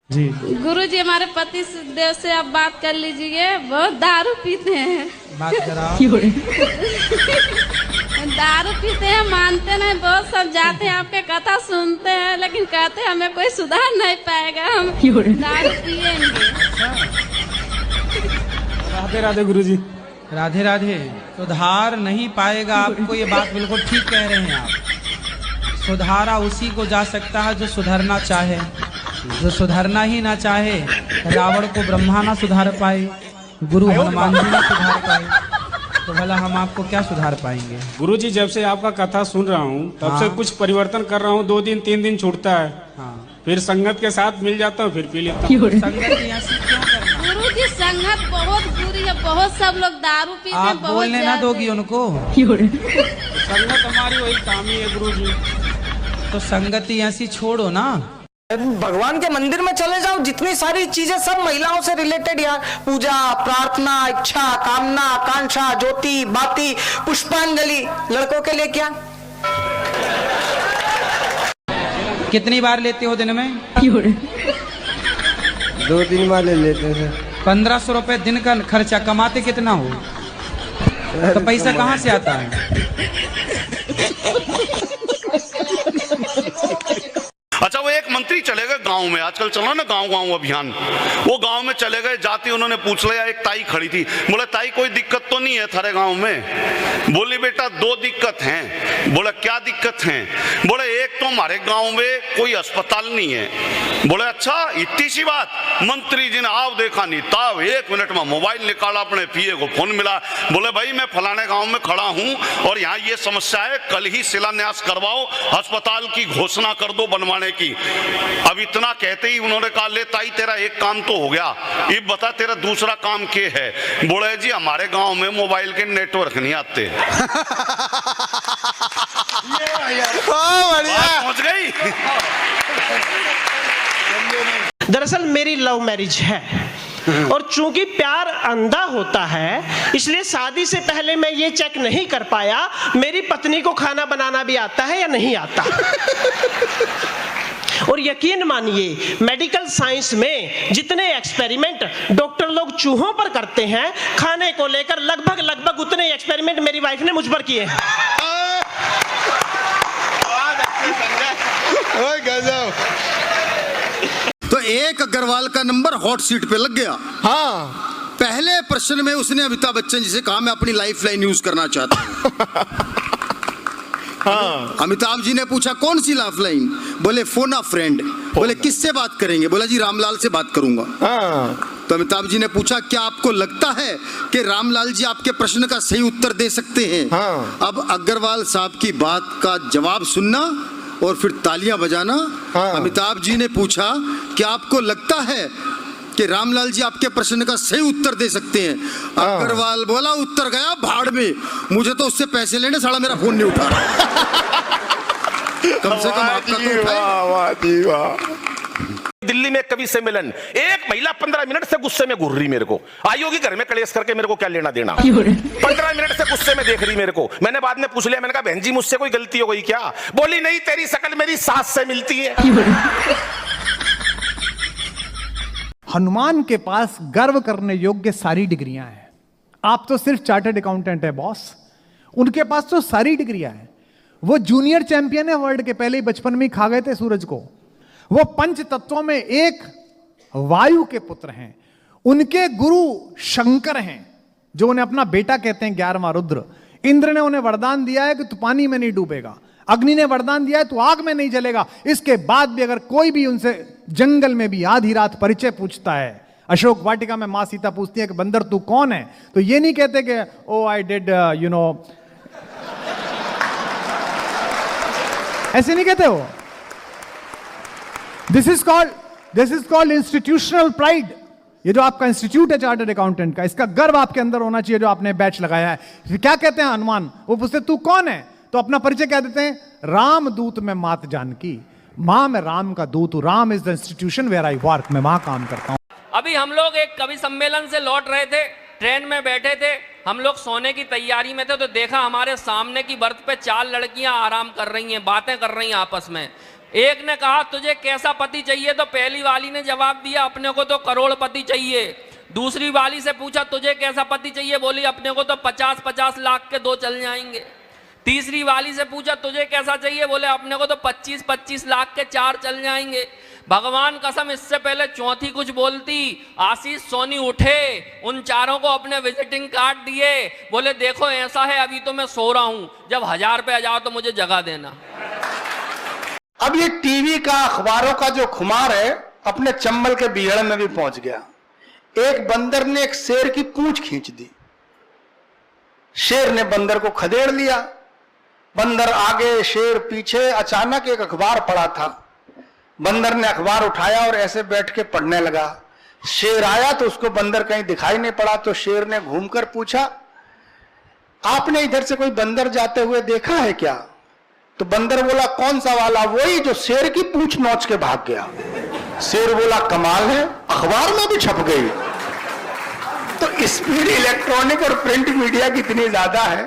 जी। गुरुजी हमारे पति देव से आप बात कर लीजिए, बहुत दारू पीते हैं। बात कराओ। दारू पीते हैं, मानते नहीं, बहुत सब जाते हैं आपके कथा सुनते हैं, लेकिन कहते हैं हमें कोई सुधार नहीं पाएगा, हम दारू पिएंगे। राधे राधे गुरुजी। राधे राधे। सुधार नहीं पाएगा आपको, ये बात बिल्कुल ठीक कह रहे हैं आप। सुधारा उसी को जा सकता है जो सुधरना चाहे। जो सुधरना ही ना चाहे, रावण को ब्रह्मा ना सुधार पाए, गुरु हनुमान जी ना सुधार पाए, तो भला हम आपको क्या सुधार पाएंगे। गुरुजी, जब से आपका कथा सुन रहा हूँ तब से कुछ परिवर्तन कर रहा हूँ। 2 दिन 3 दिन छूटता है, फिर संगत के साथ मिल जाता हूँ, फिर पी लेता हूँ। संगत ऐसी क्यों करना? गुरुजी संगत बहुत बुरी है, बहुत सब लोग दारू पीते हैं। आप बोलने ना दोगी उनको? संगत हमारी वही काम ही है गुरुजी। तो संगति ऐसी छोड़ो ना। भगवान के मंदिर में चले जाओ, जितनी सारी चीजें सब महिलाओं से रिलेटेड यार। पूजा, प्रार्थना, इच्छा, कामना, आकांक्षा, ज्योति, बाती, पुष्पांजलि। लड़कों के लिए क्या? कितनी बार लेते हो दिन में? 2-3 बार ले लेते हैं। 1500 रुपए दिन का खर्चा, कमाते कितना हो? तो पैसा कहाँ से आता है? अच्छा, वो एक मंत्री चले गए गांव में, आजकल चला ना गांव गांव अभियान। वो गांव में चले गए, जाती उन्होंने पूछ लिया, एक ताई खड़ी थी, बोले ताई कोई दिक्कत तो नहीं है थारे गांव में? बोली बेटा 2 दिक्कत हैं। बोले क्या दिक्कत हैं? बोले एक तो हमारे गांव में कोई अस्पताल नहीं है। बोले अच्छा, इतनी सी बात? मंत्री जी ने आओ देखा नहीं तब 1 मिनट में मोबाइल निकाला, अपने पीए को फोन मिला। बोले भाई मैं फलाने गाँव में खड़ा हूँ और यहाँ ये समस्या है, कल ही शिलान्यास करवाओ, अस्पताल की घोषणा कर दो बनवाने की। अब इतना कहते ही उन्होंने कहा ले ताई तेरा एक काम तो हो गया, ये बता तेरा दूसरा काम क्या है? बोले जी हमारे गांव में मोबाइल के नेटवर्क नहीं आते। पहुंच गई। दरअसल मेरी लव मैरिज है और चूंकि प्यार अंधा होता है, इसलिए शादी से पहले मैं ये चेक नहीं कर पाया मेरी पत्नी को खाना बनाना भी आता है या नहीं आता। और यकीन मानिए, मेडिकल साइंस में जितने एक्सपेरिमेंट डॉक्टर लोग चूहों पर करते हैं, खाने को लेकर लगभग उतने एक्सपेरिमेंट मेरी वाइफ ने मुझ पर किए हैं। तो एक अग्रवाल का नंबर हॉट सीट पे लग गया। हाँ, पहले प्रश्न में उसने अमिताभ बच्चन जी से कहा मैं अपनी लाइफ लाइन यूज करना चाहता हूं। हाँ। अमिताभ जी ने पूछा कौन सी लाइफ लाइन? बोले फोन अ फ्रेंड। बोले किससे बात करेंगे? बोला जी रामलाल से बात करूंगा। हाँ। तो अमिताभ जी ने पूछा क्या आपको लगता है कि रामलाल जी आपके प्रश्न का सही उत्तर दे सकते हैं? हाँ। अब अग्रवाल साहब की बात का जवाब सुनना और फिर तालियां बजाना। हाँ। अमिताभ जी ने पूछा क्या आपको लगता है कि रामलाल जी आपके प्रश्न का सही उत्तर दे सकते हैं? अग्रवाल बोला उत्तर गया भाड़ में, मुझे तो उससे पैसे लेने, साला मेरा फोन नहीं उठा रहा। कम से कम आपका तो उठाए। दिल्ली में कवि सम्मेलन, एक महिला 15 मिनट से गुस्से में घूर रही मेरे को। आई होगी घर में कलेश करके, मेरे को क्या लेना देना। 15 मिनट से गुस्से में देख रही मेरे को। मैंने बाद में पूछ लिया, मैंने कहा बहन जी मुझसे कोई गलती हो गई क्या? बोली नहीं, तेरी शक्ल मेरी सास से मिलती है। हनुमान के पास गर्व करने योग्य सारी डिग्रियां हैं। आप तो सिर्फ चार्टर्ड अकाउंटेंट है बॉस, उनके पास तो सारी डिग्रियां हैं। वो जूनियर चैंपियन है वर्ल्ड के, पहले ही बचपन में ही खा गए थे सूरज को। वो 5 तत्वों में एक वायु के पुत्र हैं। उनके गुरु शंकर हैं, जो उन्हें अपना बेटा कहते हैं, 11वां रुद्र। इंद्र ने उन्हें वरदान दिया है कि तू पानी में नहीं डूबेगा। अग्नि ने वरदान दिया है तू आग में नहीं जलेगा। इसके बाद भी अगर कोई भी उनसे जंगल में भी आधी रात परिचय पूछता है, अशोक वाटिका में मां सीता पूछती है कि बंदर तू कौन है, तो ये नहीं कहते कि ओ आई डिड यू नो, ऐसे नहीं कहते हो। This is called institutional pride. ये जो आपका इंस्टीट्यूट है चार्टर्ड अकाउंटेंट का, इसका गर्व आपके अंदर होना चाहिए, जो आपने बैच लगाया है। फिर क्या कहते हैं हनुमान? वो पूछते तू कौन है, तो अपना परिचय क्या देते हैं? राम दूत में मात जानकी, मां मैं राम का दूत हूं। Ram is the institution where I work, मैं वहां काम करता हूं। अभी हम लोग एक कवि सम्मेलन से लौट रहे थे, ट्रेन में बैठे थे, हम लोग सोने की तैयारी में थे, तो देखा हमारे सामने की बर्थ पे 4 लड़कियां आराम कर रही हैं, बातें कर रही हैं आपस में। एक ने कहा तुझे कैसा पति चाहिए, तो पहली वाली ने जवाब दिया अपने को तो करोड़पति चाहिए। दूसरी वाली से पूछा तुझे कैसा पति चाहिए, बोली अपने को तो 50-50 लाख के 2 चल जाएंगे। तीसरी वाली से पूछा तुझे कैसा चाहिए, बोले अपने को तो 25-25 लाख के 4 चल जाएंगे। भगवान कसम इससे पहले चौथी कुछ बोलती, आशीष सोनी उठे, उन चारों को अपने विजिटिंग कार्ड दिए, बोले देखो ऐसा है अभी तो मैं सो रहा हूं, जब 1000 पे आ जाओ तो मुझे जगह देना। अब ये टीवी का, अखबारों का जो खुमार है अपने चंबल के बीहड़ में भी पहुंच गया। एक बंदर ने एक शेर की पूंछ खींच दी, शेर ने बंदर को खदेड़ लिया। बंदर आगे शेर पीछे। अचानक एक अखबार पड़ा था, बंदर ने अखबार उठाया और ऐसे बैठ के पढ़ने लगा। शेर आया तो उसको बंदर कहीं दिखाई नहीं पड़ा, तो शेर ने घूमकर पूछा आपने इधर से कोई बंदर जाते हुए देखा है क्या? तो बंदर बोला कौन सा वाला? वही जो शेर की पूंछ नोच के भाग गया। शेर बोला कमाल है, अखबार में भी छप गई। तो स्पीड इलेक्ट्रॉनिक और प्रिंट मीडिया की इतनी ज्यादा है